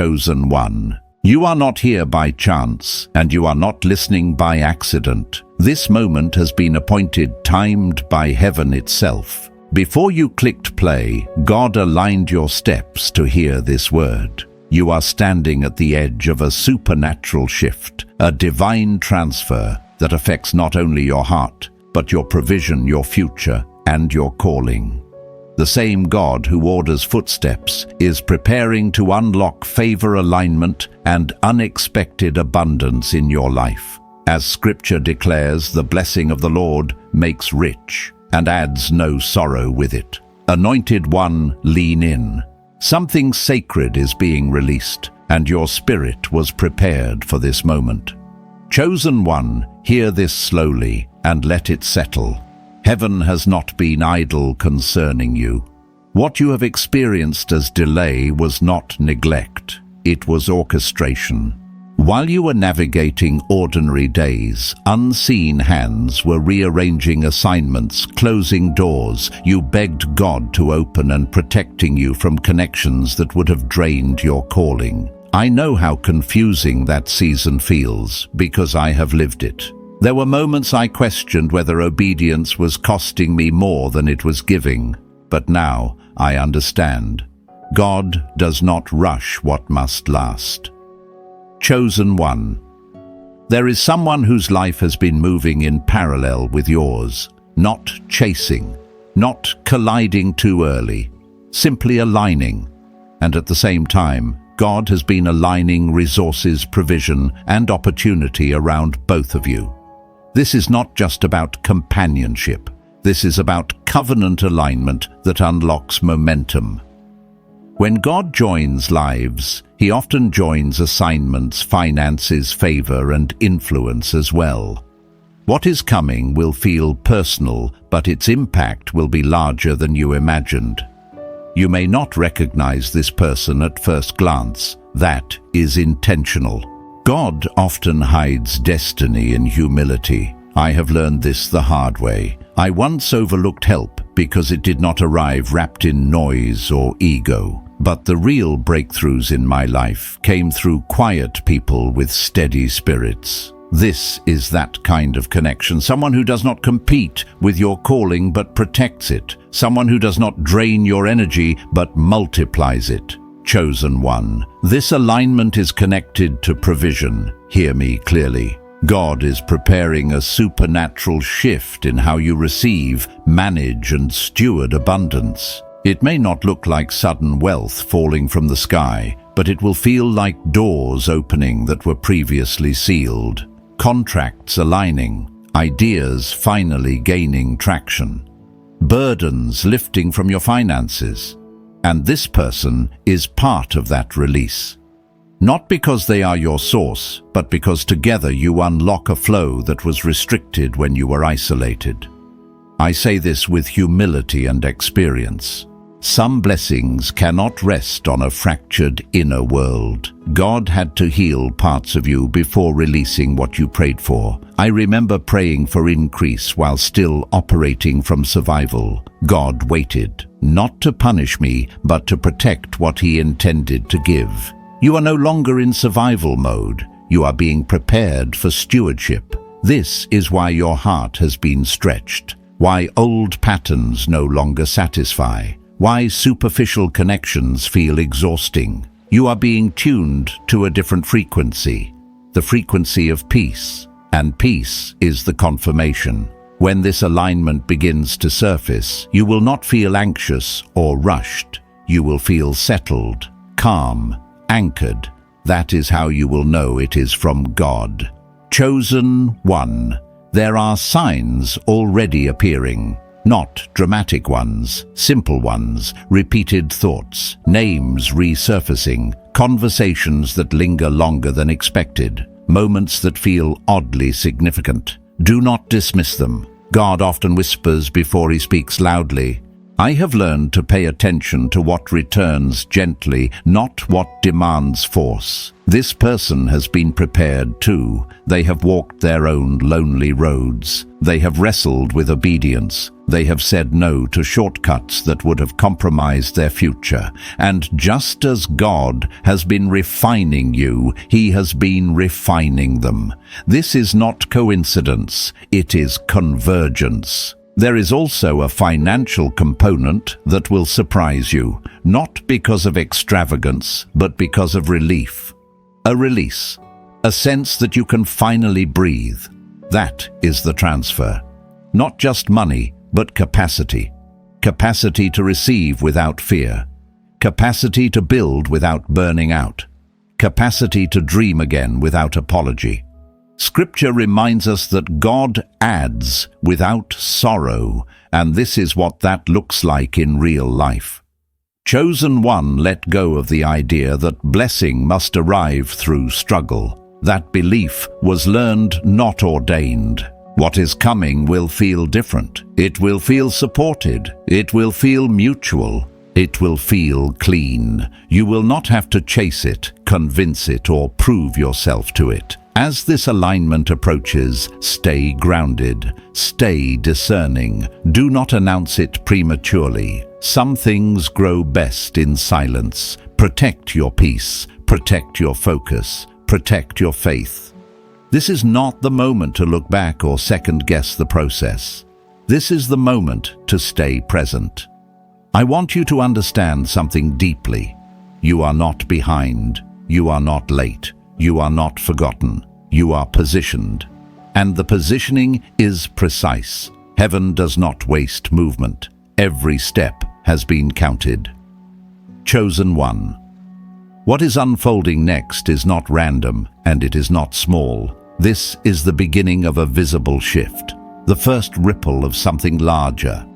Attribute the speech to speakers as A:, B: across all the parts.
A: chosen one. You are not here by chance, and you are not listening by accident. This moment has been appointed, timed by heaven itself. Before you clicked play, God aligned your steps to hear this word. You are standing at the edge of a supernatural shift, a divine transfer that affects not only your heart, but your provision, your future, and your calling. The same God who orders footsteps is preparing to unlock favor, alignment, and unexpected abundance in your life. As Scripture declares, the blessing of the Lord makes rich and adds no sorrow with it. Anointed one, lean in. Something sacred is being released, and your spirit was prepared for this moment. Chosen one, hear this slowly and let it settle. Heaven has not been idle concerning you. What you have experienced as delay was not neglect, it was orchestration. While you were navigating ordinary days, unseen hands were rearranging assignments, closing doors. You begged God to open and protecting you from connections that would have drained your calling. I know how confusing that season feels because I have lived it. There were moments I questioned whether obedience was costing me more than it was giving, but now I understand. God does not rush what must last. Chosen one. There is someone whose life has been moving in parallel with yours, not chasing, not colliding too early, simply aligning. And at the same time, God has been aligning resources, provision, and opportunity around both of you. This is not just about companionship. This is about covenant alignment that unlocks momentum. When God joins lives, He often joins assignments, finances, favor, and influence as well. What is coming will feel personal, but its impact will be larger than you imagined. You may not recognize this person at first glance. That is intentional. God often hides destiny in humility. I have learned this the hard way. I once overlooked help because it did not arrive wrapped in noise or ego. But the real breakthroughs in my life came through quiet people with steady spirits. This is that kind of connection. Someone who does not compete with your calling but protects it. Someone who does not drain your energy but multiplies it. Chosen one. This alignment is connected to provision. Hear me clearly. God is preparing a supernatural shift in how you receive, manage, and steward abundance. It may not look like sudden wealth falling from the sky, but it will feel like doors opening that were previously sealed, contracts aligning, ideas finally gaining traction, burdens lifting from your finances. And this person is part of that release. Not because they are your source, but because together you unlock a flow that was restricted when you were isolated. I say this with humility and experience. Some blessings cannot rest on a fractured inner world. God had to heal parts of you before releasing what you prayed for. I remember praying for increase while still operating from survival. God waited, not to punish me, but to protect what He intended to give. You are no longer in survival mode. You are being prepared for stewardship. This is why your heart has been stretched, why old patterns no longer satisfy, why superficial connections feel exhausting. You are being tuned to a different frequency, the frequency of peace, and peace is the confirmation. When this alignment begins to surface, you will not feel anxious or rushed. You will feel settled, calm, anchored. That is how you will know it is from God. Chosen one. There are signs already appearing. Not dramatic ones, simple ones, repeated thoughts, names resurfacing, conversations that linger longer than expected, moments that feel oddly significant. Do not dismiss them. God often whispers before He speaks loudly. I have learned to pay attention to what returns gently, not what demands force. This person has been prepared too. They have walked their own lonely roads. They have wrestled with obedience. They have said no to shortcuts that would have compromised their future. And just as God has been refining you, He has been refining them. This is not coincidence, it is convergence. There is also a financial component that will surprise you, not because of extravagance, but because of relief. A release, a sense that you can finally breathe. That is the transfer. Not just money, but capacity. Capacity to receive without fear. Capacity to build without burning out. Capacity to dream again without apology. Scripture reminds us that God adds without sorrow, and this is what that looks like in real life. Chosen one let go of the idea that blessing must arrive through struggle. That belief was learned, not ordained. What is coming will feel different. It will feel supported. It will feel mutual. It will feel clean. You will not have to chase it, convince it, or prove yourself to it. As this alignment approaches, stay grounded, stay discerning. Do not announce it prematurely. Some things grow best in silence. Protect your peace, protect your focus, protect your faith. This is not the moment to look back or second-guess the process. This is the moment to stay present. I want you to understand something deeply. You are not behind. You are not late. You are not forgotten. You are positioned. And the positioning is precise. Heaven does not waste movement. Every step has been counted. Chosen one. What is unfolding next is not random, and it is not small. This is the beginning of a visible shift, the first ripple of something larger.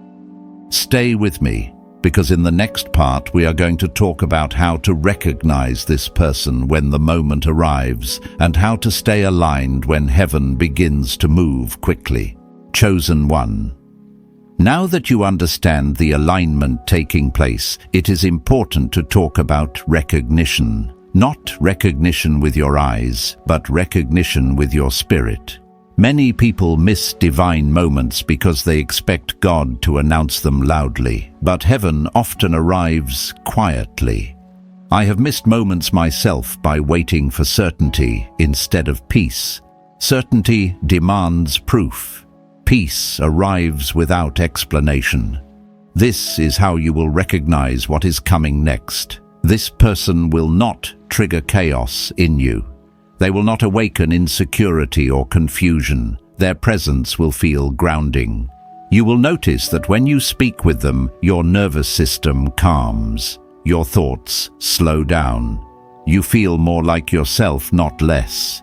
A: Stay with me, because in the next part we are going to talk about how to recognize this person when the moment arrives and how to stay aligned when heaven begins to move quickly. Chosen one. Now that you understand the alignment taking place, it is important to talk about recognition. Not recognition with your eyes, but recognition with your spirit. Many people miss divine moments because they expect God to announce them loudly, but heaven often arrives quietly. I have missed moments myself by waiting for certainty instead of peace. Certainty demands proof. Peace arrives without explanation. This is how you will recognize what is coming next. This person will not trigger chaos in you. They will not awaken insecurity or confusion. Their presence will feel grounding. You will notice that when you speak with them, your nervous system calms. Your thoughts slow down. You feel more like yourself, not less.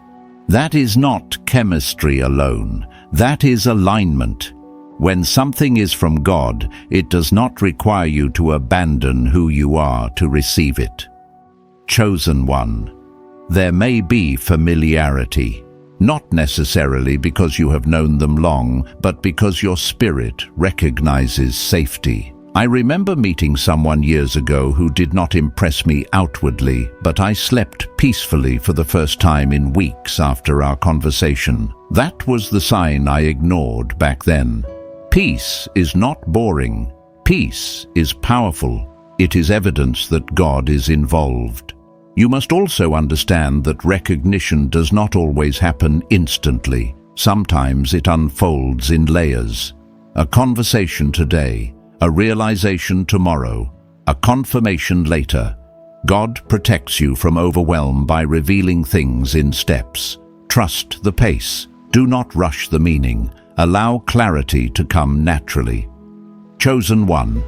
A: That is not chemistry alone. That is alignment. When something is from God, it does not require you to abandon who you are to receive it. Chosen one. There may be familiarity, not necessarily because you have known them long, but because your spirit recognizes safety. I remember meeting someone years ago who did not impress me outwardly, but I slept peacefully for the first time in weeks after our conversation. That was the sign I ignored back then. Peace is not boring. Peace is powerful. It is evidence that God is involved. You must also understand that recognition does not always happen instantly. Sometimes it unfolds in layers. A conversation today, a realization tomorrow, a confirmation later. God protects you from overwhelm by revealing things in steps. Trust the pace. Do not rush the meaning. Allow clarity to come naturally. Chosen one.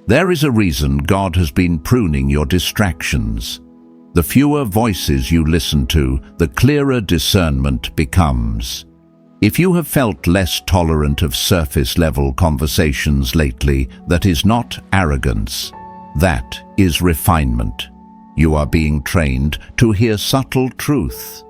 A: There is a reason God has been pruning your distractions. The fewer voices you listen to, the clearer discernment becomes. If you have felt less tolerant of surface-level conversations lately, that is not arrogance. That is refinement. You are being trained to hear subtle truth.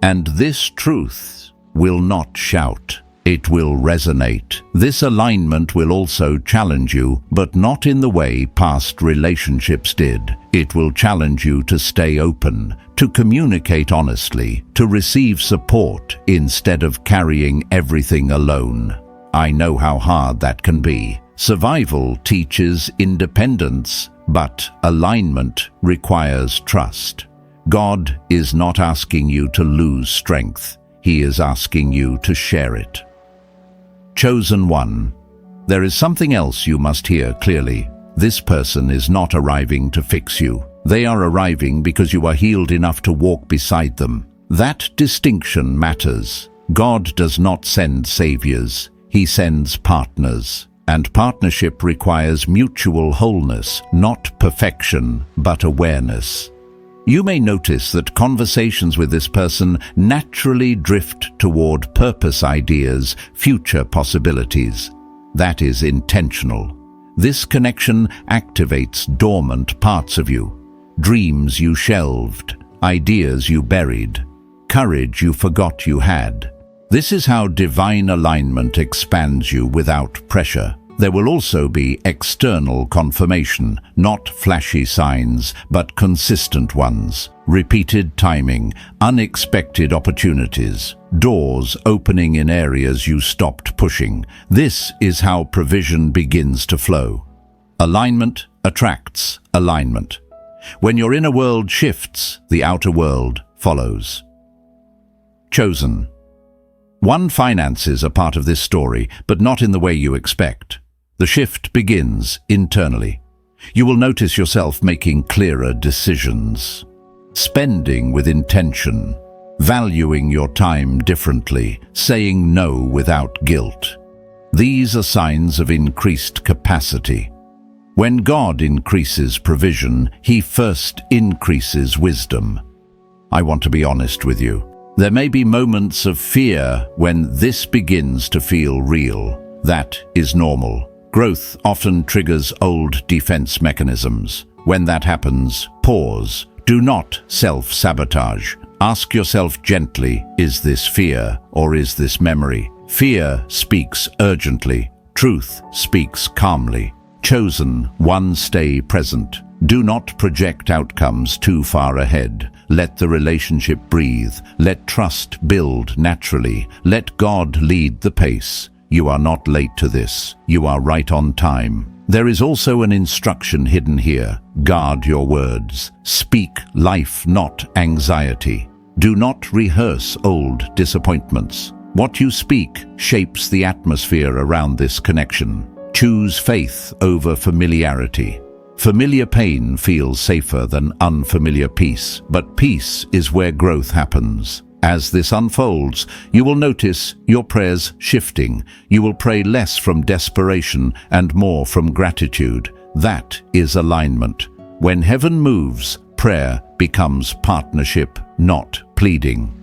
A: And this truth will not shout. It will resonate. This alignment will also challenge you, but not in the way past relationships did. It will challenge you to stay open, to communicate honestly, to receive support instead of carrying everything alone. I know how hard that can be. Survival teaches independence, but alignment requires trust. God is not asking you to lose strength. He is asking you to share it. Chosen one. There is something else you must hear clearly. This person is not arriving to fix you. They are arriving because you are healed enough to walk beside them. That distinction matters. God does not send saviors. He sends partners. And partnership requires mutual wholeness, not perfection, but awareness. You may notice that conversations with this person naturally drift toward purpose ideas, future possibilities. That is intentional. This connection activates dormant parts of you. Dreams you shelved, ideas you buried, courage you forgot you had. This is how divine alignment expands you without pressure. There will also be external confirmation, not flashy signs, but consistent ones. Repeated timing, unexpected opportunities, doors opening in areas you stopped pushing. This is how provision begins to flow. Alignment attracts alignment. When your inner world shifts, the outer world follows. Chosen. One, finances are part of this story, but not in the way you expect. The shift begins internally. You will notice yourself making clearer decisions, spending with intention, valuing your time differently, saying no without guilt. These are signs of increased capacity. When God increases provision, He first increases wisdom. I want to be honest with you. There may be moments of fear when this begins to feel real. That is normal. Growth often triggers old defense mechanisms. When that happens, pause. Do not self-sabotage. Ask yourself gently, is this fear or is this memory? Fear speaks urgently. Truth speaks calmly. Chosen one, stay present. Do not project outcomes too far ahead. Let the relationship breathe. Let trust build naturally. Let God lead the pace. You are not late to this. You are right on time. There is also an instruction hidden here. Guard your words. Speak life, not anxiety. Do not rehearse old disappointments. What you speak shapes the atmosphere around this connection. Choose faith over familiarity. Familiar pain feels safer than unfamiliar peace, but peace is where growth happens. As this unfolds, you will notice your prayers shifting. You will pray less from desperation and more from gratitude. That is alignment. When heaven moves, prayer becomes partnership, not pleading.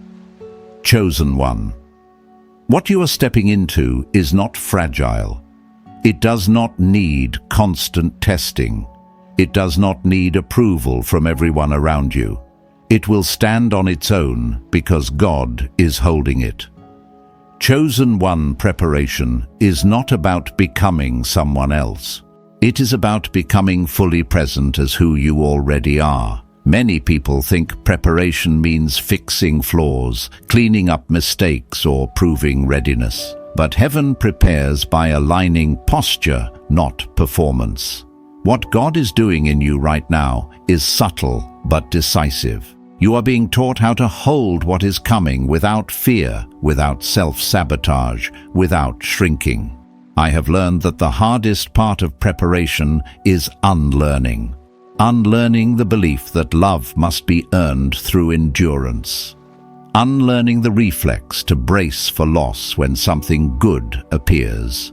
A: Chosen one. What you are stepping into is not fragile. It does not need constant testing. It does not need approval from everyone around you. It will stand on its own because God is holding it. Chosen one preparation is not about becoming someone else. It is about becoming fully present as who you already are. Many people think preparation means fixing flaws, cleaning up mistakes, or proving readiness. But heaven prepares by aligning posture, not performance. What God is doing in you right now is subtle but decisive. You are being taught how to hold what is coming without fear, without self-sabotage, without shrinking. I have learned that the hardest part of preparation is unlearning. Unlearning the belief that love must be earned through endurance. Unlearning the reflex to brace for loss when something good appears.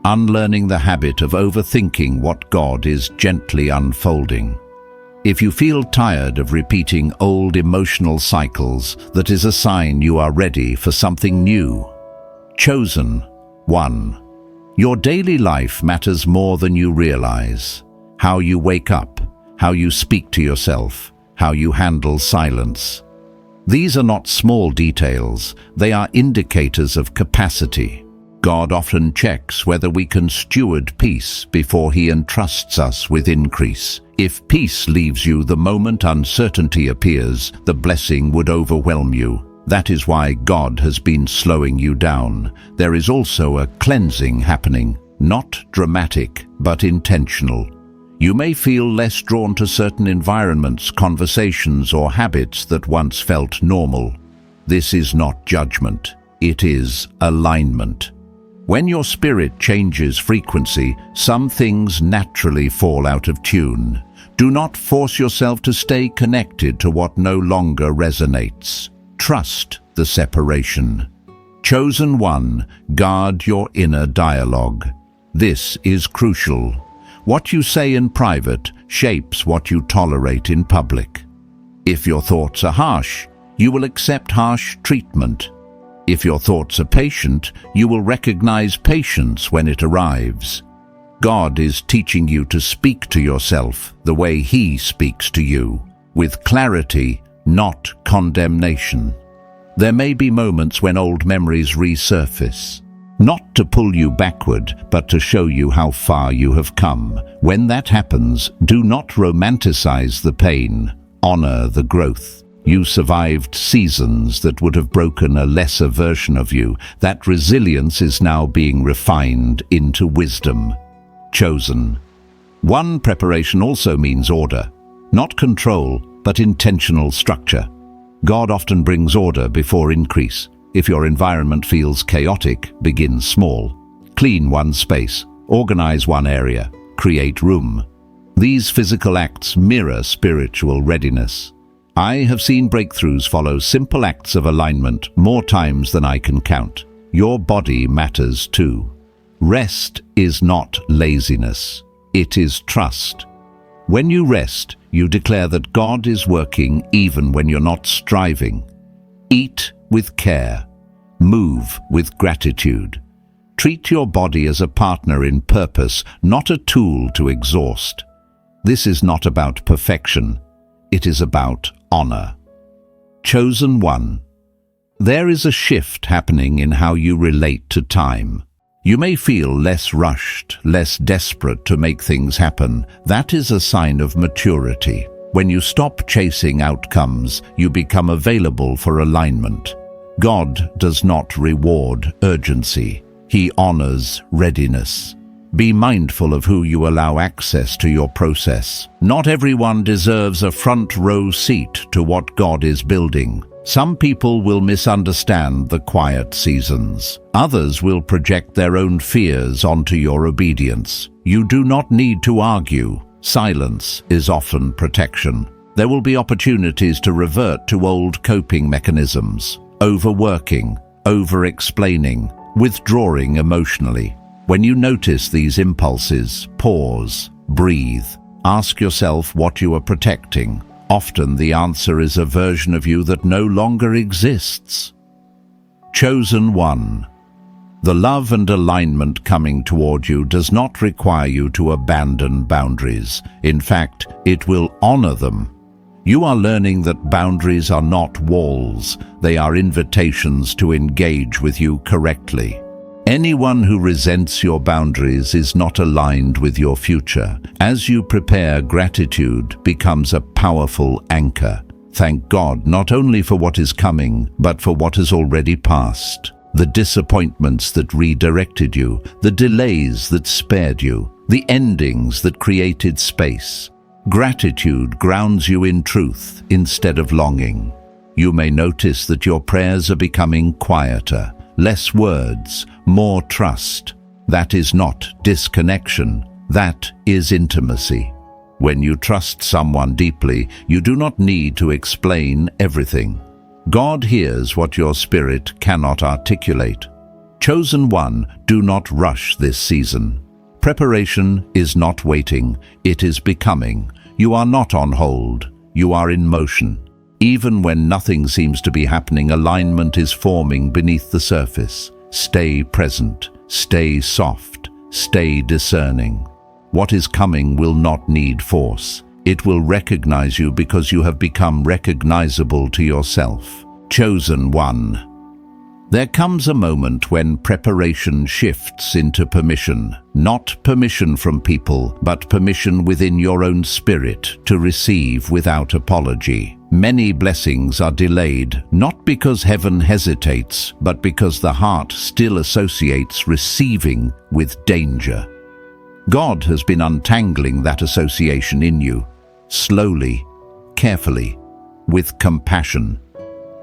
A: Unlearning the habit of overthinking what God is gently unfolding. If you feel tired of repeating old emotional cycles, that is a sign you are ready for something new. Chosen one. Your daily life matters more than you realize. How you wake up, how you speak to yourself, how you handle silence. These are not small details, they are indicators of capacity. God often checks whether we can steward peace before He entrusts us with increase. If peace leaves you the moment uncertainty appears, the blessing would overwhelm you. That is why God has been slowing you down. There is also a cleansing happening, not dramatic, but intentional. You may feel less drawn to certain environments, conversations, or habits that once felt normal. This is not judgment, it is alignment. When your spirit changes frequency, some things naturally fall out of tune. Do not force yourself to stay connected to what no longer resonates. Trust the separation. Chosen one, guard your inner dialogue. This is crucial. What you say in private shapes what you tolerate in public. If your thoughts are harsh, you will accept harsh treatment. If your thoughts are patient, you will recognize patience when it arrives. God is teaching you to speak to yourself the way He speaks to you, with clarity, not condemnation. There may be moments when old memories resurface, not to pull you backward, but to show you how far you have come. When that happens, do not romanticize the pain, honor the growth. You survived seasons that would have broken a lesser version of you. That resilience is now being refined into wisdom. Chosen. One, preparation also means order, not control, but intentional structure. God often brings order before increase. If your environment feels chaotic, begin small. Clean one space, organize one area, create room. These physical acts mirror spiritual readiness. I have seen breakthroughs follow simple acts of alignment more times than I can count. Your body matters too. Rest is not laziness, it is trust. When you rest, you declare that God is working even when you're not striving. Eat with care. Move with gratitude. Treat your body as a partner in purpose, not a tool to exhaust. This is not about perfection. It is about honor. Chosen one. There is a shift happening in how you relate to time. You may feel less rushed, less desperate to make things happen. That is a sign of maturity. When you stop chasing outcomes, you become available for alignment. God does not reward urgency. He honors readiness. Be mindful of who you allow access to your process. Not everyone deserves a front row seat to what God is building. Some people will misunderstand the quiet seasons. Others will project their own fears onto your obedience. You do not need to argue. Silence is often protection. There will be opportunities to revert to old coping mechanisms, overworking, over-explaining, withdrawing emotionally. When you notice these impulses, pause, breathe. Ask yourself what you are protecting. Often the answer is a version of you that no longer exists. Chosen one. The love and alignment coming toward you does not require you to abandon boundaries. In fact, it will honor them. You are learning that boundaries are not walls. They are invitations to engage with you correctly. Anyone who resents your boundaries is not aligned with your future. As you prepare, gratitude becomes a powerful anchor. Thank God not only for what is coming, but for what has already passed. The disappointments that redirected you, the delays that spared you, the endings that created space. Gratitude grounds you in truth instead of longing. You may notice that your prayers are becoming quieter. Less words, more trust. That is not disconnection, that is intimacy. When you trust someone deeply, you do not need to explain everything. God hears what your spirit cannot articulate. Chosen one, do not rush this season. Preparation is not waiting, it is becoming. You are not on hold, you are in motion. Even when nothing seems to be happening, alignment is forming beneath the surface. Stay present, stay soft, stay discerning. What is coming will not need force. It will recognize you because you have become recognizable to yourself. Chosen one. There comes a moment when preparation shifts into permission. Not permission from people, but permission within your own spirit to receive without apology. Many blessings are delayed, not because heaven hesitates, but because the heart still associates receiving with danger. God has been untangling that association in you, slowly, carefully, with compassion.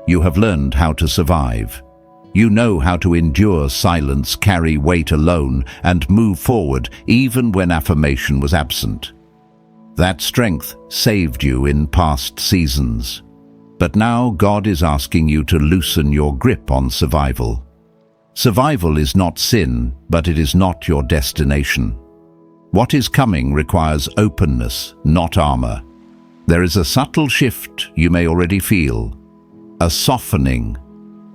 A: You have learned how to survive. You know how to endure silence, carry weight alone, and move forward even when affirmation was absent. That strength saved you in past seasons. But now God is asking you to loosen your grip on survival. Survival is not sin, but it is not your destination. What is coming requires openness, not armor. There is a subtle shift you may already feel, a softening.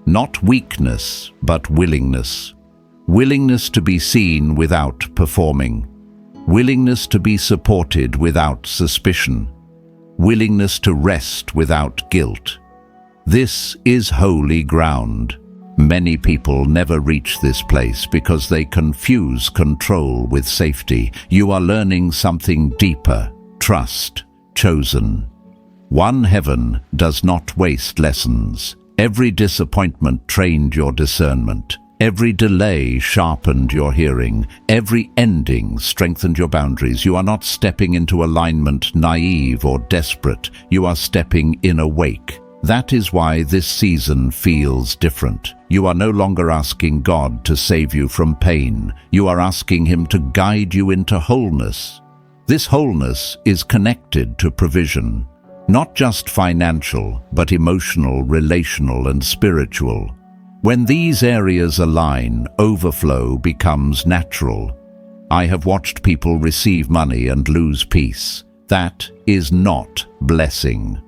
A: Not weakness, but willingness. Willingness to be seen without performing. Willingness to be supported without suspicion. Willingness to rest without guilt. This is holy ground. Many people never reach this place because they confuse control with safety. You are learning something deeper. Trust. Chosen. One heaven does not waste lessons. Every disappointment trained your discernment. Every delay sharpened your hearing. Every ending strengthened your boundaries. You are not stepping into alignment naive or desperate. You are stepping in awake. That is why this season feels different. You are no longer asking God to save you from pain. You are asking Him to guide you into wholeness. This wholeness is connected to provision. Not just financial, but emotional, relational, and spiritual. When these areas align, overflow becomes natural. I have watched people receive money and lose peace. That is not blessing.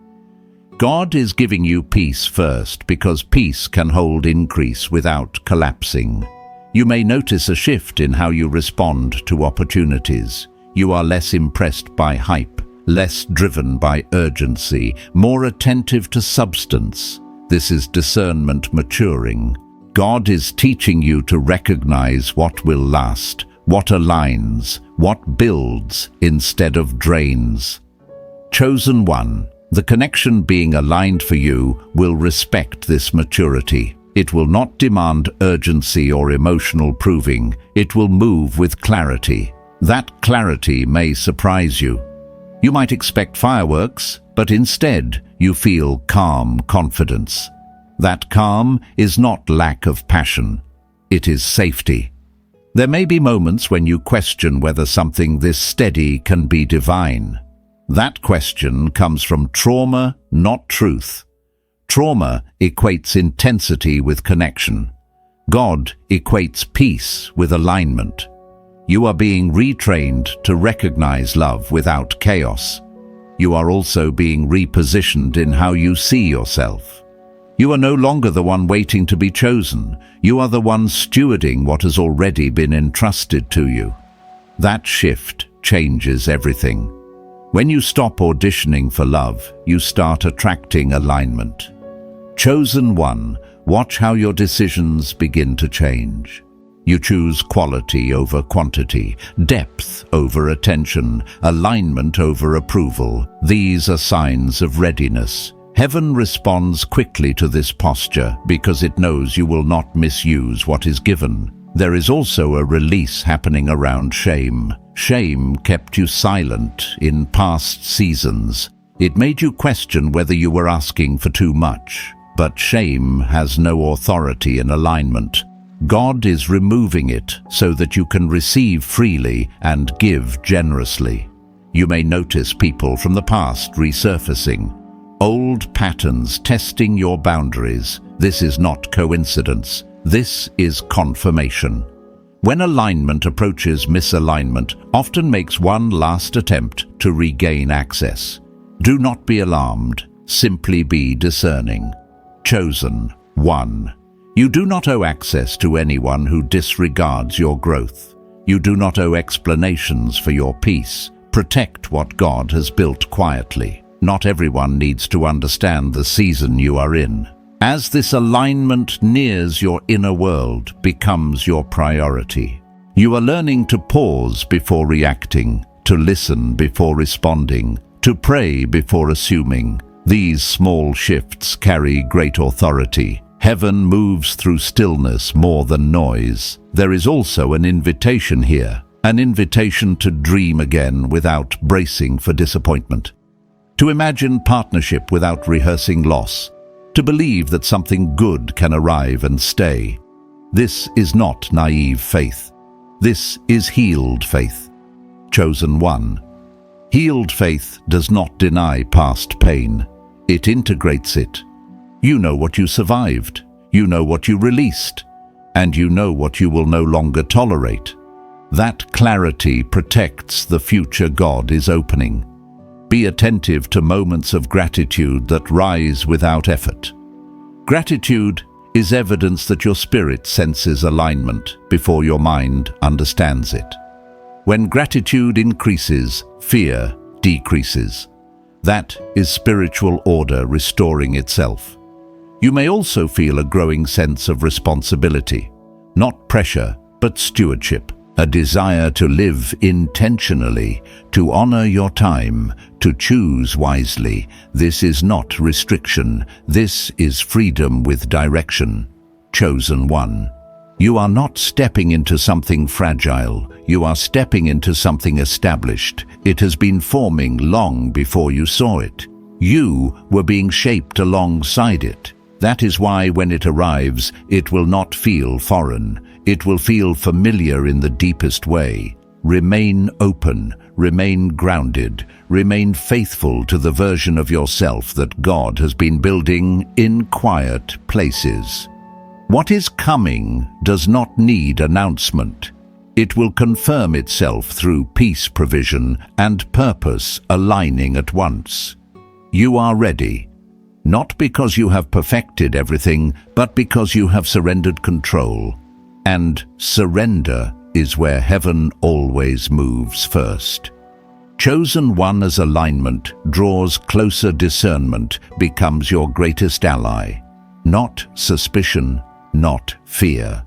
A: God is giving you peace first because peace can hold increase without collapsing. You may notice a shift in how you respond to opportunities. You are less impressed by hype, less driven by urgency, more attentive to substance. This is discernment maturing. God is teaching you to recognize what will last, what aligns, what builds instead of drains. Chosen one, the connection being aligned for you will respect this maturity. It will not demand urgency or emotional proving. It will move with clarity. That clarity may surprise you. You might expect fireworks, but instead you feel calm confidence. That calm is not lack of passion. It is safety. There may be moments when you question whether something this steady can be divine. That question comes from trauma, not truth. Trauma equates intensity with connection. God equates peace with alignment. You are being retrained to recognize love without chaos. You are also being repositioned in how you see yourself. You are no longer the one waiting to be chosen. You are the one stewarding what has already been entrusted to you. That shift changes everything. When you stop auditioning for love, you start attracting alignment. Chosen one, watch how your decisions begin to change. You choose quality over quantity, depth over attention, alignment over approval. These are signs of readiness. Heaven responds quickly to this posture because it knows you will not misuse what is given. There is also a release happening around shame. Shame kept you silent in past seasons. It made you question whether you were asking for too much. But shame has no authority in alignment. God is removing it so that you can receive freely and give generously. You may notice people from the past resurfacing, old patterns testing your boundaries. This is not coincidence. This is confirmation. When alignment approaches misalignment, often makes one last attempt to regain access. Do not be alarmed. Simply be discerning. Chosen one. You do not owe access to anyone who disregards your growth. You do not owe explanations for your peace. Protect what God has built quietly. Not everyone needs to understand the season you are in. As this alignment nears your inner world becomes your priority, you are learning to pause before reacting, to listen before responding, to pray before assuming. These small shifts carry great authority. Heaven moves through stillness more than noise. There is also an invitation here, an invitation to dream again without bracing for disappointment, to imagine partnership without rehearsing loss, to believe that something good can arrive and stay. This is not naive faith. This is healed faith. Chosen one. Healed faith does not deny past pain. It integrates it. You know what you survived, you know what you released, and you know what you will no longer tolerate. That clarity protects the future God is opening. Be attentive to moments of gratitude that rise without effort. Gratitude is evidence that your spirit senses alignment before your mind understands it. When gratitude increases, fear decreases. That is spiritual order restoring itself. You may also feel a growing sense of responsibility, not pressure, but stewardship, a desire to live intentionally, to honor your time, to choose wisely. This is not restriction, this is freedom with direction. Chosen one. You are not stepping into something fragile, you are stepping into something established. It has been forming long before you saw it. You were being shaped alongside it. That is why when it arrives, it will not feel foreign. It will feel familiar in the deepest way. Remain open, remain grounded, remain faithful to the version of yourself that God has been building in quiet places. What is coming does not need announcement. It will confirm itself through peace provision and purpose aligning at once. You are ready, not because you have perfected everything, but because you have surrendered control. And surrender is where heaven always moves first. Chosen one as alignment draws closer discernment, becomes your greatest ally. Not suspicion, not fear.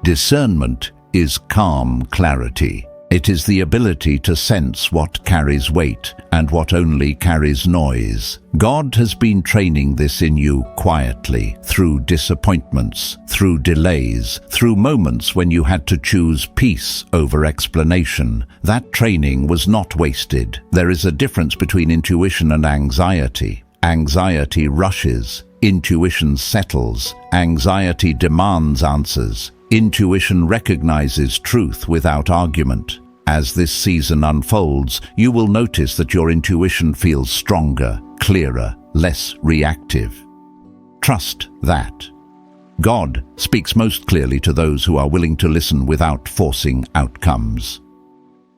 A: Discernment is calm clarity. It is the ability to sense what carries weight and what only carries noise. God has been training this in you quietly, through disappointments, through delays, through moments when you had to choose peace over explanation. That training was not wasted. There is a difference between intuition and anxiety. Anxiety rushes. Intuition settles. Anxiety demands answers. Intuition recognizes truth without argument. As this season unfolds, you will notice that your intuition feels stronger, clearer, less reactive. Trust that. God speaks most clearly to those who are willing to listen without forcing outcomes.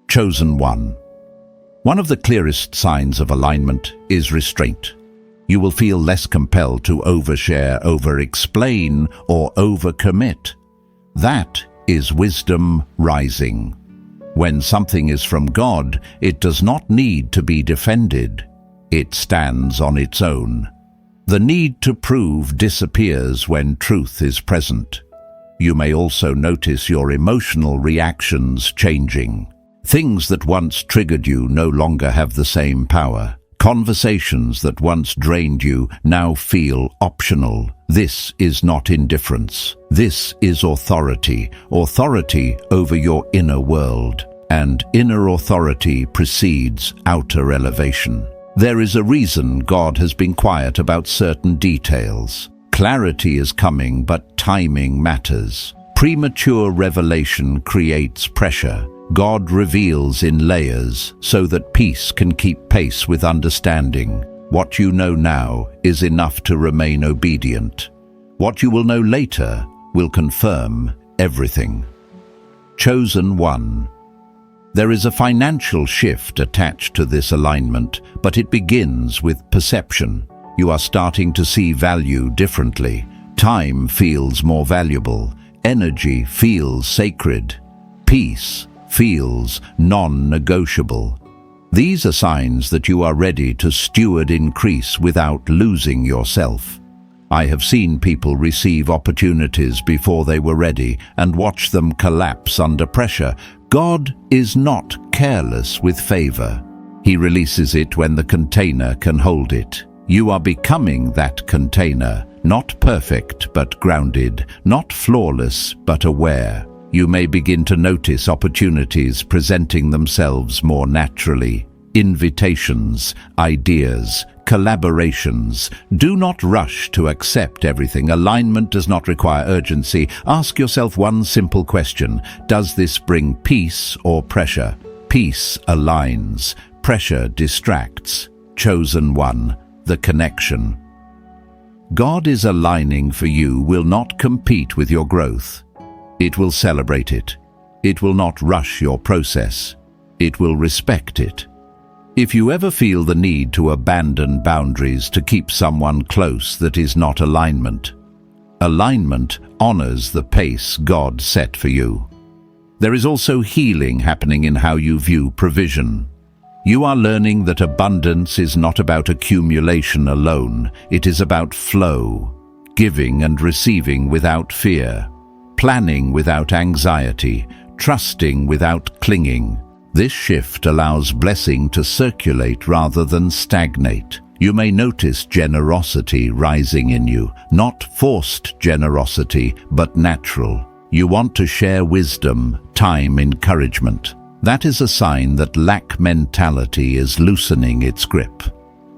A: Chosen one. One of the clearest signs of alignment is restraint. You will feel less compelled to overshare, over-explain, or over-commit. That is wisdom rising. When something is from God, it does not need to be defended. It stands on its own. The need to prove disappears when truth is present. You may also notice your emotional reactions changing. Things that once triggered you no longer have the same power. Conversations that once drained you now feel optional. This is not indifference. This is authority. Authority over your inner world. And inner authority precedes outer elevation. There is a reason God has been quiet about certain details. Clarity is coming, but timing matters. Premature revelation creates pressure. God reveals in layers so that peace can keep pace with understanding. What you know now is enough to remain obedient. What you will know later will confirm everything. Chosen one. There is a financial shift attached to this alignment, but it begins with perception. You are starting to see value differently. Time feels more valuable. Energy feels sacred. Peace feels non-negotiable. These are signs that you are ready to steward increase without losing yourself. I have seen people receive opportunities before they were ready and watch them collapse under pressure. God is not careless with favor. He releases it when the container can hold it. You are becoming that container, not perfect but grounded, not flawless but aware. You may begin to notice opportunities presenting themselves more naturally. Invitations, ideas, collaborations. Do not rush to accept everything. Alignment does not require urgency. Ask yourself one simple question. Does this bring peace or pressure? Peace aligns. Pressure distracts. Chosen one, the connection. God is aligning for you will not compete with your growth. It will celebrate it. It will not rush your process. It will respect it. If you ever feel the need to abandon boundaries to keep someone close, that is not alignment. Alignment honors the pace God set for you. There is also healing happening in how you view provision. You are learning that abundance is not about accumulation alone. It is about flow, giving and receiving without fear, planning without anxiety, trusting without clinging. This shift allows blessing to circulate rather than stagnate. You may notice generosity rising in you, not forced generosity, but natural. You want to share wisdom, time, encouragement. That is a sign that lack mentality is loosening its grip.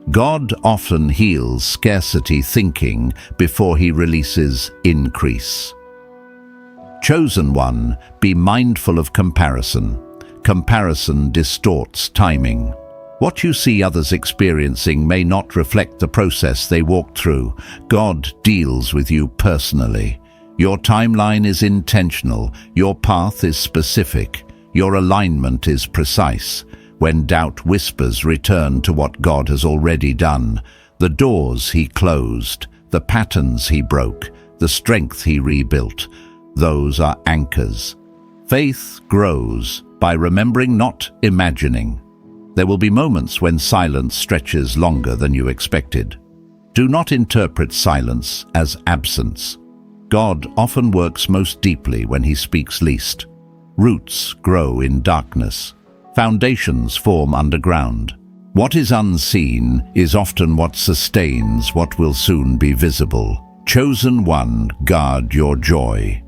A: God often heals scarcity thinking before he releases increase. Chosen one, be mindful of comparison. Comparison distorts timing. What you see others experiencing may not reflect the process they walked through. God deals with you personally. Your timeline is intentional. Your path is specific. Your alignment is precise. When doubt whispers, return to what God has already done. The doors he closed, the patterns he broke, the strength he rebuilt. Those are anchors. Faith grows by remembering, not imagining. There will be moments when silence stretches longer than you expected. Do not interpret silence as absence. God often works most deeply when he speaks least. Roots grow in darkness. Foundations form underground. What is unseen is often what sustains what will soon be visible. Chosen one, guard your joy.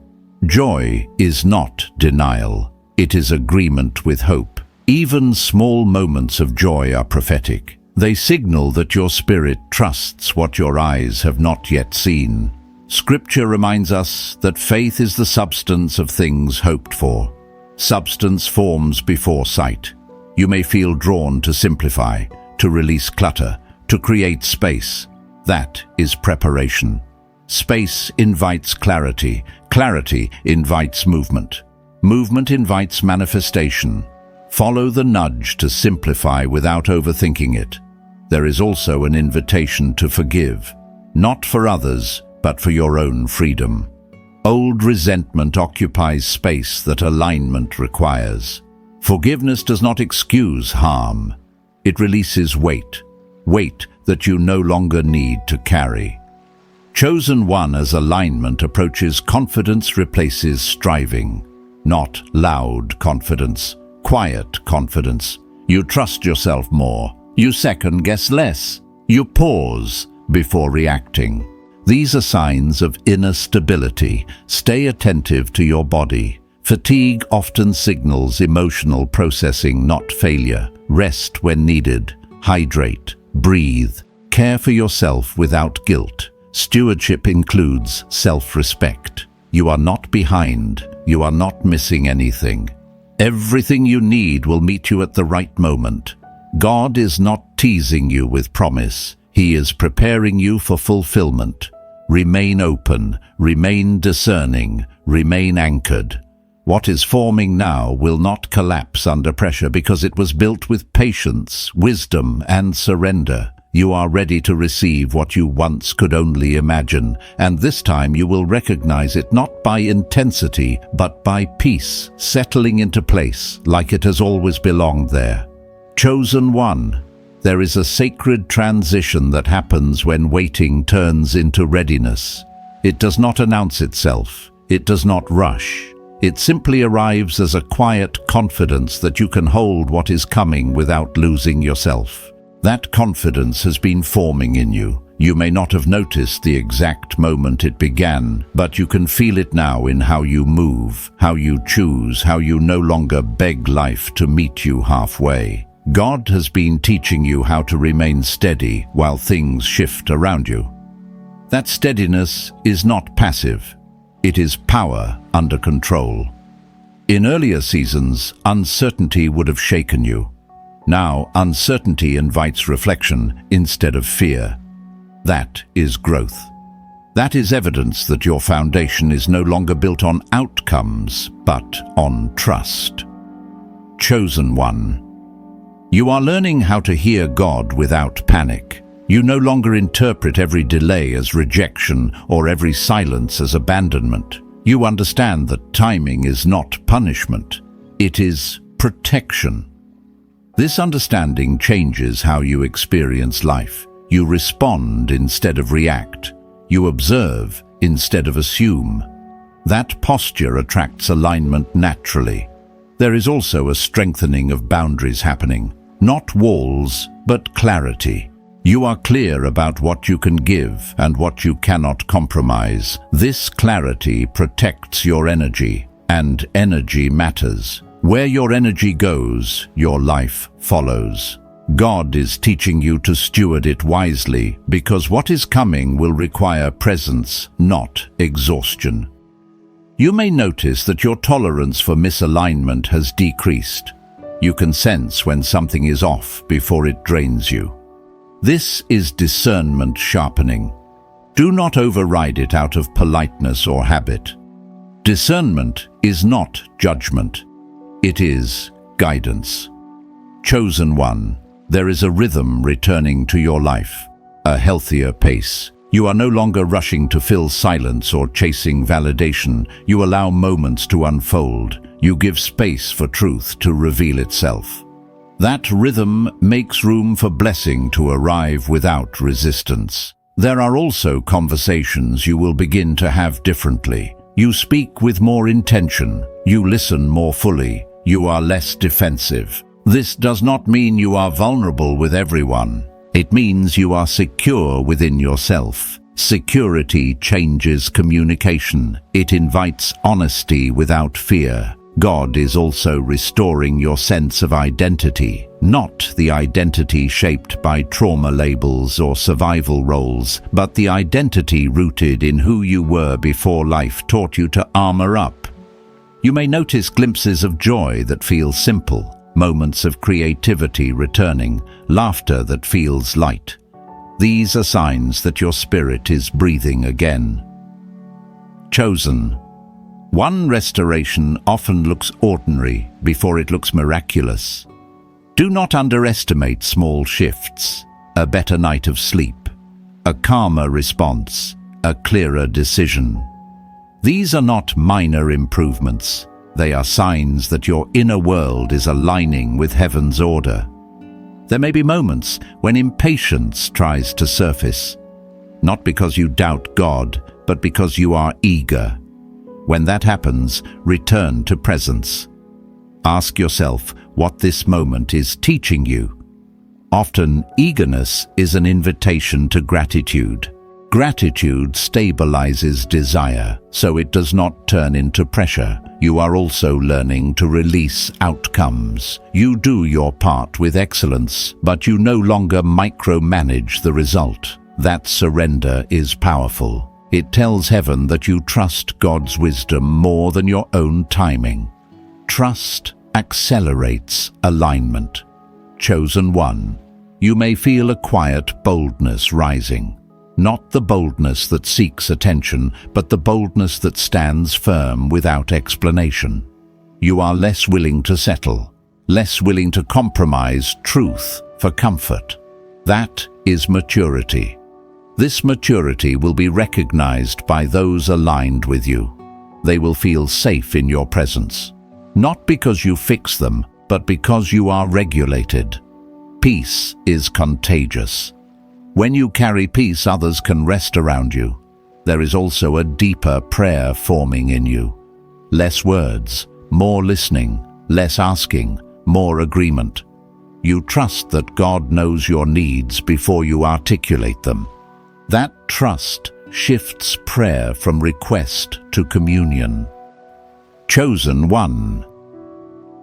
A: Joy is not denial. It is agreement with hope. Even small moments of joy are prophetic. They signal that your spirit trusts what your eyes have not yet seen. Scripture reminds us that faith is the substance of things hoped for. Substance forms before sight. You may feel drawn to simplify, to release clutter, to create space. That is preparation. Space invites clarity. Clarity invites movement. Movement invites manifestation. Follow the nudge to simplify without overthinking it. There is also an invitation to forgive, not for others, but for your own freedom. Old resentment occupies space that alignment requires. Forgiveness does not excuse harm. It releases weight that you no longer need to carry. Chosen one as alignment approaches confidence replaces striving. Not loud confidence, quiet confidence. You trust yourself more. You second-guess less. You pause before reacting. These are signs of inner stability. Stay attentive to your body. Fatigue often signals emotional processing, not failure. Rest when needed. Hydrate. Breathe. Care for yourself without guilt. Stewardship includes self-respect. You are not behind. You are not missing anything. Everything you need will meet you at the right moment. God is not teasing you with promise. He is preparing you for fulfillment. Remain open, remain discerning, remain anchored. What is forming now will not collapse under pressure because it was built with patience, wisdom, and surrender. You are ready to receive what you once could only imagine, and this time you will recognize it not by intensity, but by peace, settling into place like it has always belonged there. Chosen one. There is a sacred transition that happens when waiting turns into readiness. It does not announce itself. It does not rush. It simply arrives as a quiet confidence that you can hold what is coming without losing yourself. That confidence has been forming in you. You may not have noticed the exact moment it began, but you can feel it now in how you move, how you choose, how you no longer beg life to meet you halfway. God has been teaching you how to remain steady while things shift around you. That steadiness is not passive. It is power under control. In earlier seasons, uncertainty would have shaken you. Now, uncertainty invites reflection instead of fear. That is growth. That is evidence that your foundation is no longer built on outcomes, but on trust. Chosen one. You are learning how to hear God without panic. You no longer interpret every delay as rejection or every silence as abandonment. You understand that timing is not punishment. It is protection. This understanding changes how you experience life. You respond instead of react. You observe instead of assume. That posture attracts alignment naturally. There is also a strengthening of boundaries happening. Not walls, but clarity. You are clear about what you can give and what you cannot compromise. This clarity protects your energy, and energy matters. Where your energy goes, your life follows. God is teaching you to steward it wisely, because what is coming will require presence, not exhaustion. You may notice that your tolerance for misalignment has decreased. You can sense when something is off before it drains you. This is discernment sharpening. Do not override it out of politeness or habit. Discernment is not judgment. It is guidance. Chosen one, there is a rhythm returning to your life, a healthier pace. You are no longer rushing to fill silence or chasing validation. You allow moments to unfold. You give space for truth to reveal itself. That rhythm makes room for blessing to arrive without resistance. There are also conversations you will begin to have differently. You speak with more intention. You listen more fully. You are less defensive. This does not mean you are vulnerable with everyone. It means you are secure within yourself. Security changes communication. It invites honesty without fear. God is also restoring your sense of identity, not the identity shaped by trauma labels or survival roles, but the identity rooted in who you were before life taught you to armor up. You may notice glimpses of joy that feel simple, moments of creativity returning, laughter that feels light. These are signs that your spirit is breathing again. Chosen. One restoration often looks ordinary before it looks miraculous. Do not underestimate small shifts, a better night of sleep, a calmer response, a clearer decision. These are not minor improvements. They are signs that your inner world is aligning with heaven's order. There may be moments when impatience tries to surface, not because you doubt God, but because you are eager. When that happens, return to presence. Ask yourself what this moment is teaching you. Often, eagerness is an invitation to gratitude. Gratitude stabilizes desire, so it does not turn into pressure. You are also learning to release outcomes. You do your part with excellence, but you no longer micromanage the result. That surrender is powerful. It tells heaven that you trust God's wisdom more than your own timing. Trust accelerates alignment. Chosen one. You may feel a quiet boldness rising. Not the boldness that seeks attention, but the boldness that stands firm without explanation. You are less willing to settle, less willing to compromise truth for comfort. That is maturity. This maturity will be recognized by those aligned with you. They will feel safe in your presence. Not because you fix them, but because you are regulated. Peace is contagious. When you carry peace, others can rest around you. There is also a deeper prayer forming in you. Less words, more listening, less asking, more agreement. You trust that God knows your needs before you articulate them. That trust shifts prayer from request to communion. Chosen one.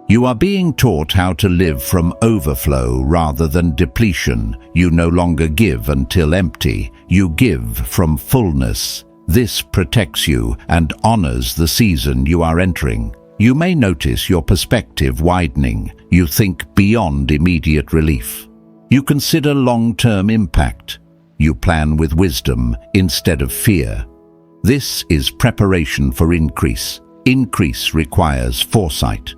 A: You are being taught how to live from overflow rather than depletion. You no longer give until empty. You give from fullness. This protects you and honors the season you are entering. You may notice your perspective widening. You think beyond immediate relief. You consider long-term impact. You plan with wisdom instead of fear. This is preparation for increase. Increase requires foresight.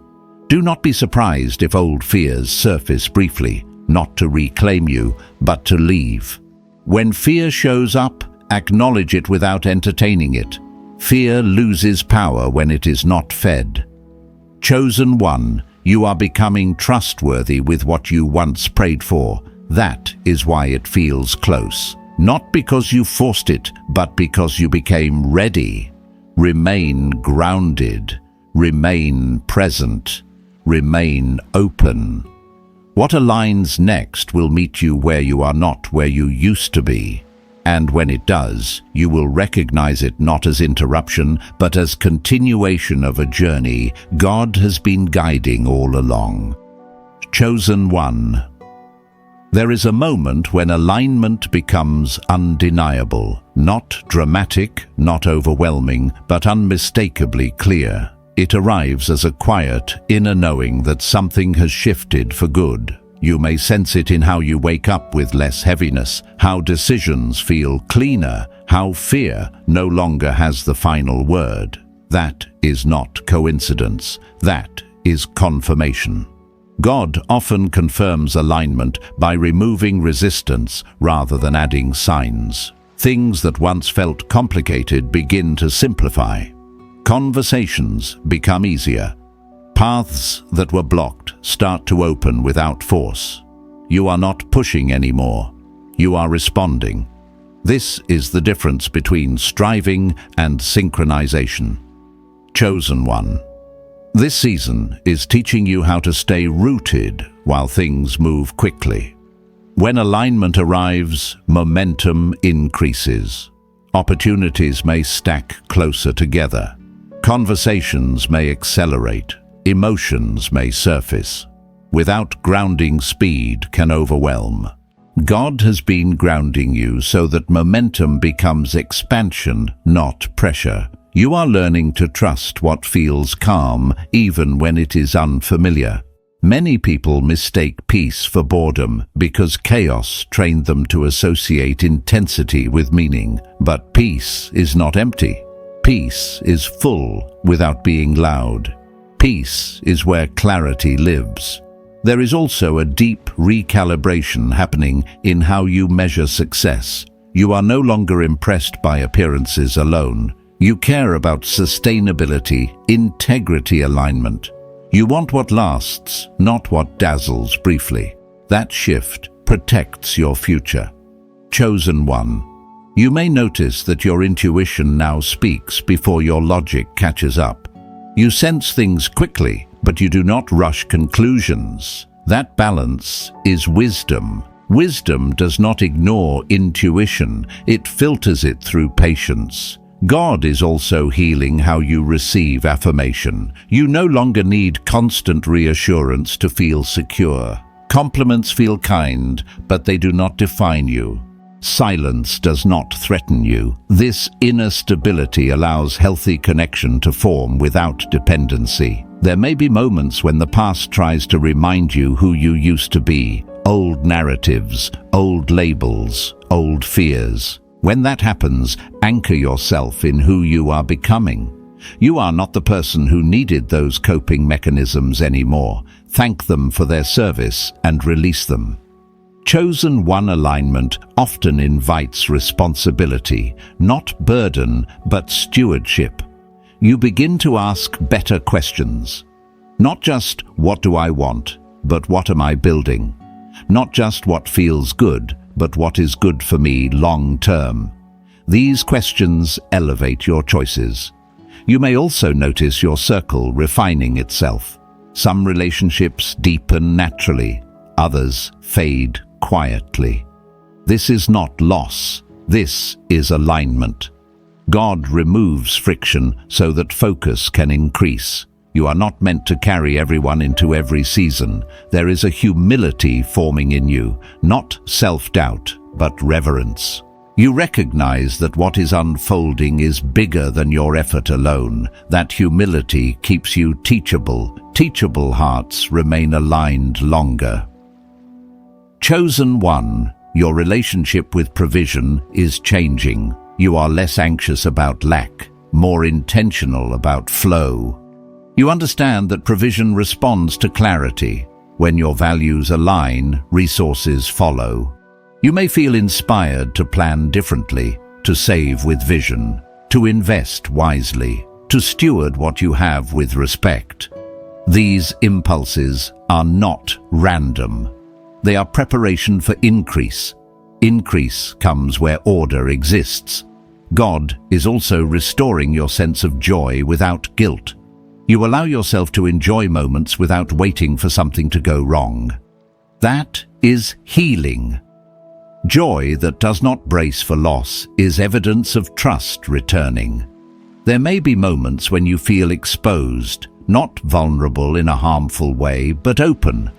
A: Do not be surprised if old fears surface briefly, not to reclaim you, but to leave. When fear shows up, acknowledge it without entertaining it. Fear loses power when it is not fed. Chosen one, you are becoming trustworthy with what you once prayed for. That is why it feels close. Not because you forced it, but because you became ready. Remain grounded. Remain present. Remain open. What aligns next will meet you where you are not where you used to be. And when it does, you will recognize it not as interruption, but as continuation of a journey God has been guiding all along. Chosen one. There is a moment when alignment becomes undeniable, not dramatic, not overwhelming, but unmistakably clear. It arrives as a quiet, inner knowing that something has shifted for good. You may sense it in how you wake up with less heaviness, how decisions feel cleaner, how fear no longer has the final word. That is not coincidence. That is confirmation. God often confirms alignment by removing resistance rather than adding signs. Things that once felt complicated begin to simplify. Conversations become easier. Paths that were blocked start to open without force. You are not pushing anymore. You are responding. This is the difference between striving and synchronization. Chosen one. This season is teaching you how to stay rooted while things move quickly. When alignment arrives, momentum increases. Opportunities may stack closer together. Conversations may accelerate. Emotions may surface. Without grounding, speed can overwhelm. God has been grounding you so that momentum becomes expansion, not pressure. You are learning to trust what feels calm, even when it is unfamiliar. Many people mistake peace for boredom because chaos trained them to associate intensity with meaning. But peace is not empty. Peace is full without being loud. Peace is where clarity lives. There is also a deep recalibration happening in how you measure success. You are no longer impressed by appearances alone. You care about sustainability, integrity, alignment. You want what lasts, not what dazzles briefly. That shift protects your future. Chosen one. You may notice that your intuition now speaks before your logic catches up. You sense things quickly, but you do not rush conclusions. That balance is wisdom. Wisdom does not ignore intuition, it filters it through patience. God is also healing how you receive affirmation. You no longer need constant reassurance to feel secure. Compliments feel kind, but they do not define you. Silence does not threaten you. This inner stability allows healthy connection to form without dependency. There may be moments when the past tries to remind you who you used to be. Old narratives, old labels, old fears. When that happens, anchor yourself in who you are becoming. You are not the person who needed those coping mechanisms anymore. Thank them for their service and release them. Chosen one alignment often invites responsibility, not burden, but stewardship. You begin to ask better questions. Not just, what do I want, but what am I building? Not just what feels good, but what is good for me long term. These questions elevate your choices. You may also notice your circle refining itself. Some relationships deepen naturally, others fade quietly. This is not loss, this is alignment. God removes friction so that focus can increase. You are not meant to carry everyone into every season. There is a humility forming in you, not self-doubt, but reverence. You recognize that what is unfolding is bigger than your effort alone. That humility keeps you teachable. Teachable hearts remain aligned longer. Chosen one, your relationship with provision is changing. You are less anxious about lack, more intentional about flow. You understand that provision responds to clarity. When your values align, resources follow. You may feel inspired to plan differently, to save with vision, to invest wisely, to steward what you have with respect. These impulses are not random. They are preparation for increase. Increase comes where order exists. God is also restoring your sense of joy without guilt. You allow yourself to enjoy moments without waiting for something to go wrong. That is healing. Joy that does not brace for loss is evidence of trust returning. There may be moments when you feel exposed, not vulnerable in a harmful way, but open.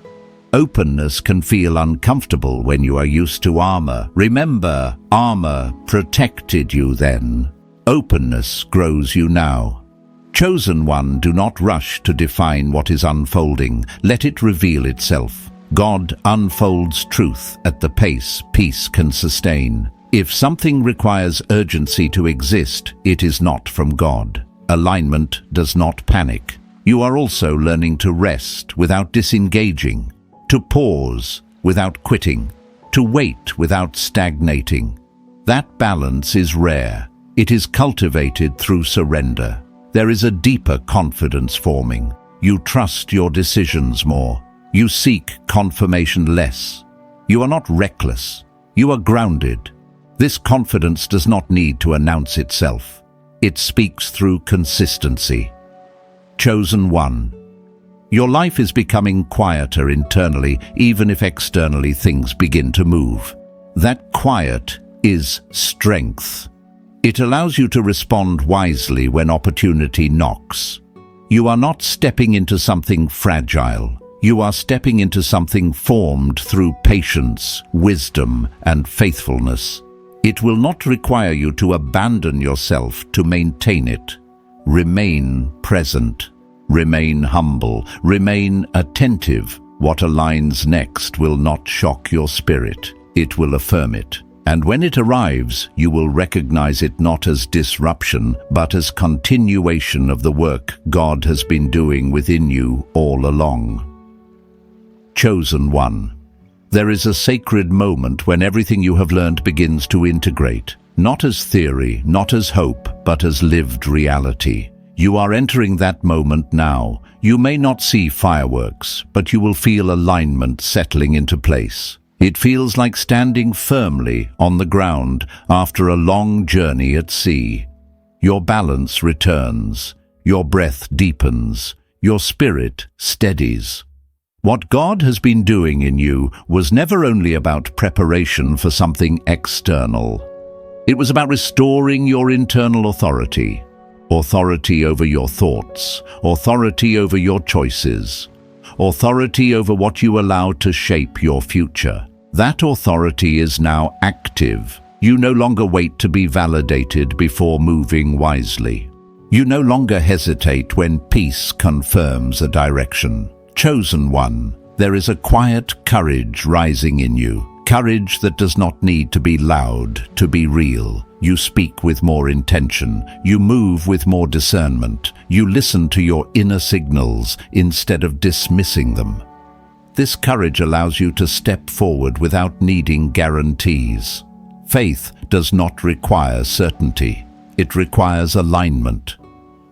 A: Openness can feel uncomfortable when you are used to armor. Remember, armor protected you then. Openness grows you now. Chosen one, do not rush to define what is unfolding. Let it reveal itself. God unfolds truth at the pace peace can sustain. If something requires urgency to exist, it is not from God. Alignment does not panic. You are also learning to rest without disengaging, to pause without quitting, to wait without stagnating. That balance is rare. It is cultivated through surrender. There is a deeper confidence forming. You trust your decisions more. You seek confirmation less. You are not reckless. You are grounded. This confidence does not need to announce itself. It speaks through consistency. Chosen one. Your life is becoming quieter internally, even if externally things begin to move. That quiet is strength. It allows you to respond wisely when opportunity knocks. You are not stepping into something fragile. You are stepping into something formed through patience, wisdom, and faithfulness. It will not require you to abandon yourself to maintain it. Remain present. Remain humble. Remain attentive. What aligns next will not shock your spirit. It will affirm it. And when it arrives, you will recognize it not as disruption, but as continuation of the work God has been doing within you all along. Chosen one. There is a sacred moment when everything you have learned begins to integrate, not as theory, not as hope, but as lived reality. You are entering that moment now. You may not see fireworks, but you will feel alignment settling into place. It feels like standing firmly on the ground after a long journey at sea. Your balance returns, your breath deepens, your spirit steadies. What God has been doing in you was never only about preparation for something external. It was about restoring your internal authority. Authority over your thoughts, authority over your choices, authority over what you allow to shape your future. That authority is now active. You no longer wait to be validated before moving wisely. You no longer hesitate when peace confirms a direction. Chosen one, there is a quiet courage rising in you. Courage that does not need to be loud to be real. You speak with more intention. You move with more discernment. You listen to your inner signals instead of dismissing them. This courage allows you to step forward without needing guarantees. Faith does not require certainty. It requires alignment.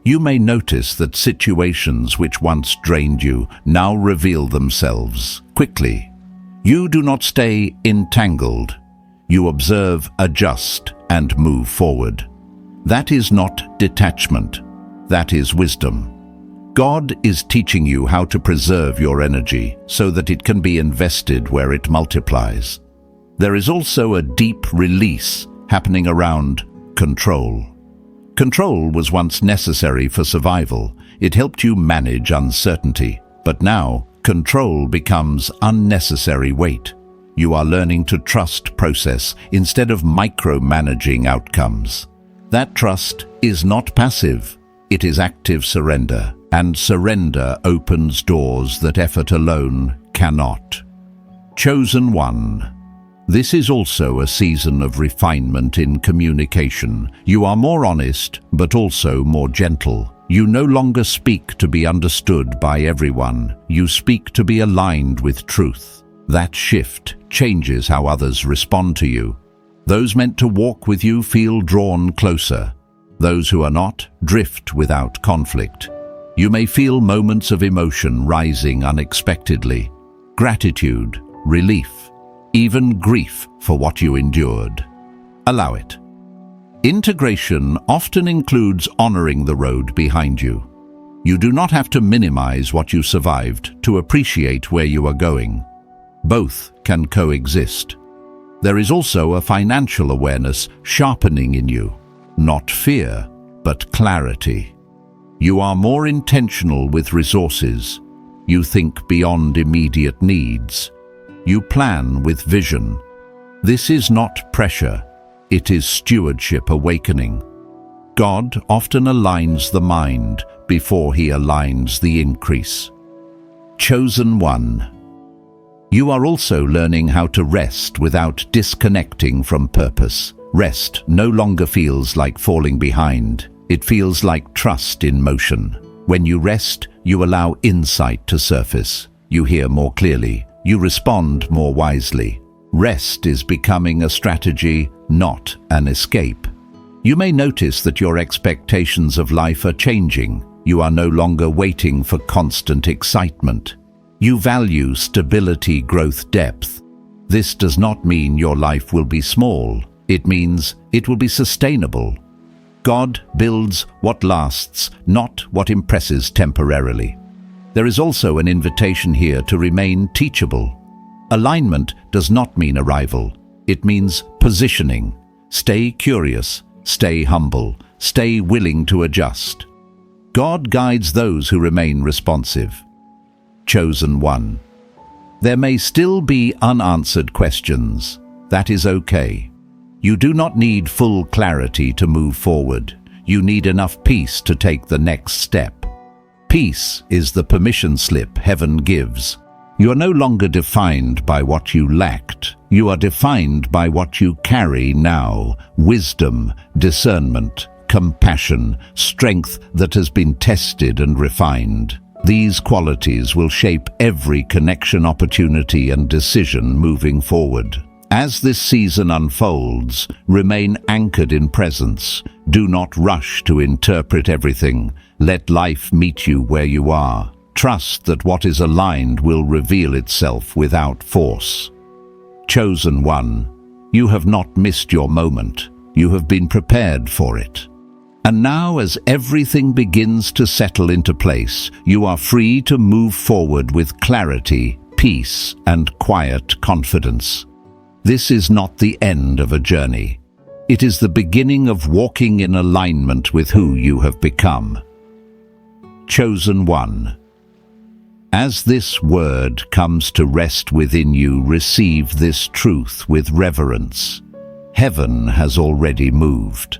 A: You may notice that situations which once drained you now reveal themselves quickly. You do not stay entangled. You observe, adjust, and move forward. That is not detachment. That is wisdom. God is teaching you how to preserve your energy so that it can be invested where it multiplies. There is also a deep release happening around control. Control was once necessary for survival. It helped you manage uncertainty. But now, control becomes unnecessary weight. You are learning to trust process instead of micromanaging outcomes. That trust is not passive. It is active surrender. And surrender opens doors that effort alone cannot. Chosen one. This is also a season of refinement in communication. You are more honest, but also more gentle. You no longer speak to be understood by everyone. You speak to be aligned with truth. That shift changes how others respond to you. Those meant to walk with you feel drawn closer. Those who are not drift without conflict. You may feel moments of emotion rising unexpectedly. Gratitude, relief, even grief for what you endured. Allow it. Integration often includes honoring the road behind you. You do not have to minimize what you survived to appreciate where you are going. Both can coexist. There is also a financial awareness sharpening in you. Not fear, but clarity. You are more intentional with resources. You think beyond immediate needs. You plan with vision. This is not pressure. It is stewardship awakening. God often aligns the mind before he aligns the increase. Chosen one. You are also learning how to rest without disconnecting from purpose. Rest no longer feels like falling behind. It feels like trust in motion. When you rest, you allow insight to surface. You hear more clearly. You respond more wisely. Rest is becoming a strategy, not an escape. You may notice that your expectations of life are changing. You are no longer waiting for constant excitement. You value stability, growth, depth. This does not mean your life will be small. It means it will be sustainable. God builds what lasts, not what impresses temporarily. There is also an invitation here to remain teachable. Alignment does not mean arrival. It means positioning. Stay curious, stay humble, stay willing to adjust. God guides those who remain responsive. Chosen one. There may still be unanswered questions. That is okay. You do not need full clarity to move forward. You need enough peace to take the next step. Peace is the permission slip heaven gives. You are no longer defined by what you lacked. You are defined by what you carry now. Wisdom, discernment, compassion, strength that has been tested and refined. These qualities will shape every connection, opportunity, and decision moving forward. As this season unfolds, remain anchored in presence. Do not rush to interpret everything. Let life meet you where you are. Trust that what is aligned will reveal itself without force. Chosen one, you have not missed your moment. You have been prepared for it. And now, as everything begins to settle into place, you are free to move forward with clarity, peace, and quiet confidence. This is not the end of a journey. It is the beginning of walking in alignment with who you have become. Chosen one. As this word comes to rest within you, receive this truth with reverence. Heaven has already moved.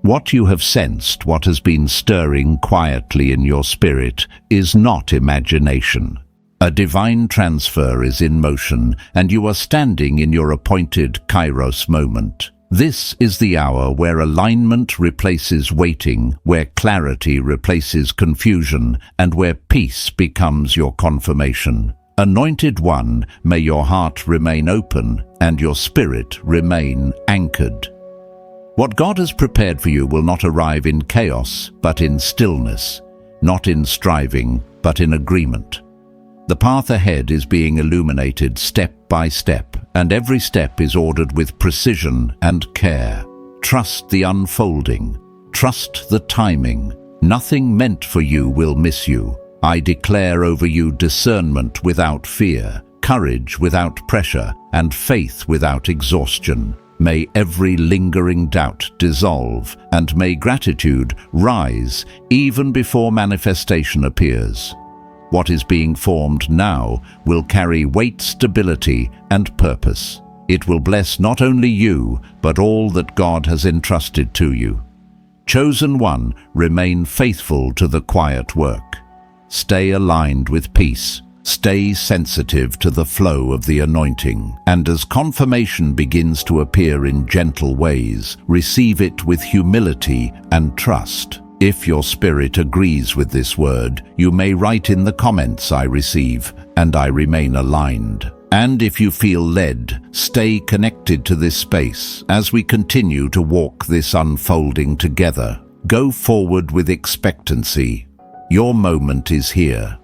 A: What you have sensed, what has been stirring quietly in your spirit, is not imagination. A divine transfer is in motion, and you are standing in your appointed Kairos moment. This is the hour where alignment replaces waiting, where clarity replaces confusion, and where peace becomes your confirmation. Anointed one, may your heart remain open and your spirit remain anchored. What God has prepared for you will not arrive in chaos, but in stillness, not in striving, but in agreement. The path ahead is being illuminated step by step, and every step is ordered with precision and care. Trust the unfolding. Trust the timing. Nothing meant for you will miss you. I declare over you discernment without fear, courage without pressure, and faith without exhaustion. May every lingering doubt dissolve, and may gratitude rise even before manifestation appears. What is being formed now will carry weight, stability, and purpose. It will bless not only you, but all that God has entrusted to you. Chosen one, remain faithful to the quiet work. Stay aligned with peace. Stay sensitive to the flow of the anointing. And as confirmation begins to appear in gentle ways, receive it with humility and trust. If your spirit agrees with this word, you may write in the comments, "I receive," and "I remain aligned." And if you feel led, stay connected to this space as we continue to walk this unfolding together. Go forward with expectancy. Your moment is here.